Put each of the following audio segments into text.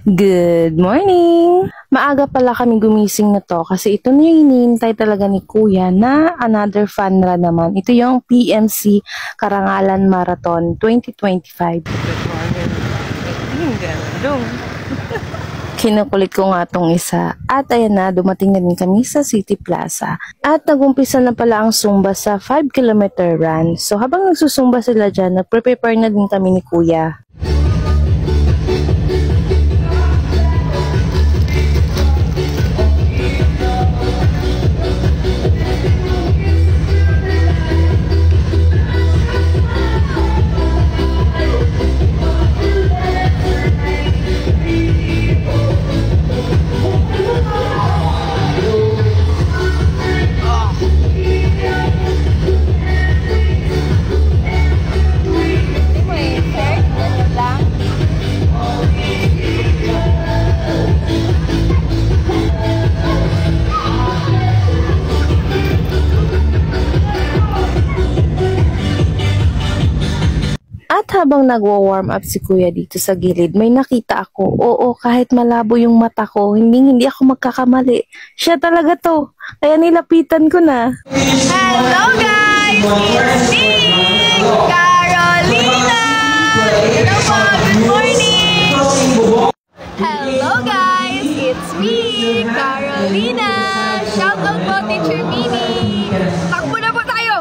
Good morning! Maaga pala kami gumising na to kasi ito na yung hinihintay talaga ni Kuya na another fun run naman. Ito yung PMC Karangalan Marathon 2025. Good morning! Gandong! Kinukulit ko nga tong isa. At ayan na, dumating na din kami sa City Plaza. At nagumpisa na pala ang Zumba sa 5-kilometer run. So habang nagsusumba sila dyan, nagprepare na din kami ni Kuya. At habang nagwa-warm up si Kuya dito sa gilid, may nakita ako. Oo, kahit malabo yung mata ko, hindi ako magkakamali. Siya talaga to. Kaya nilapitan ko na. Hello guys! It's me, Carolina! Hello po, good morning! Hello guys! It's me, Carolina! Shout out po, Teacher Mimi! Takbo na po tayo!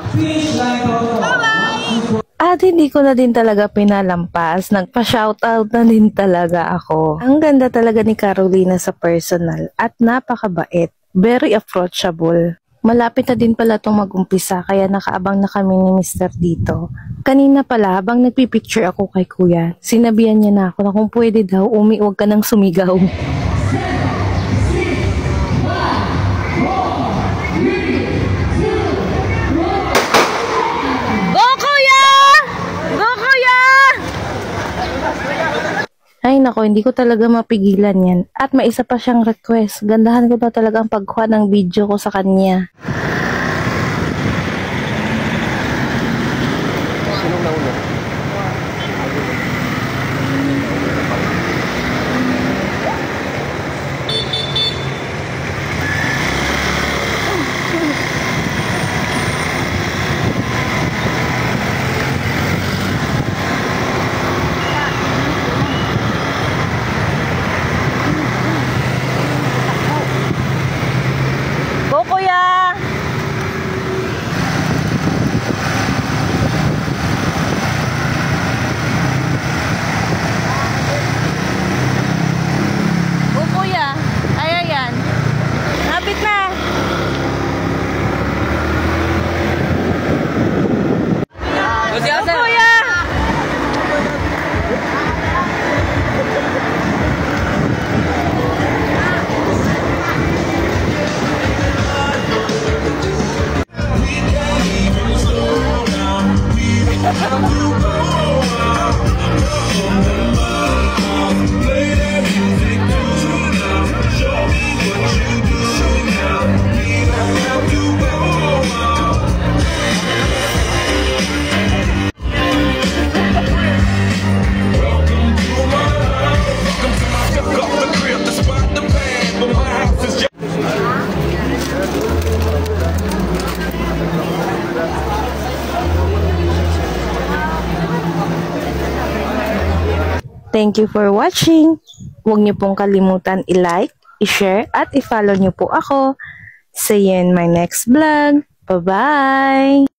Bye-bye! At hindi ko na din talaga pinalampas. Nagpa-shoutout na din talaga ako. Ang ganda talaga ni Carolina sa personal at napakabait. Very approachable. Malapit na din pala itong mag-umpisa kaya nakaabang na kami ni Mr. dito. Kanina pala habang nagpipicture ako kay Kuya, sinabihan niya na ako na kung pwede daw, huwag ka nang sumigaw. Ay nako, hindi ko talaga mapigilan yan. At may isa pa siyang request. Gandahan ko daw talaga ang pagkuha ng video ko sa kanya. Sinong nauna? Go Kuya! Go Kuya! Ayan. Napit na! Go Kuya! Thank you for watching. Huwag niyo pong kalimutan i-like, i-share, at i-follow niyo po ako. See you in my next vlog. Bye-bye!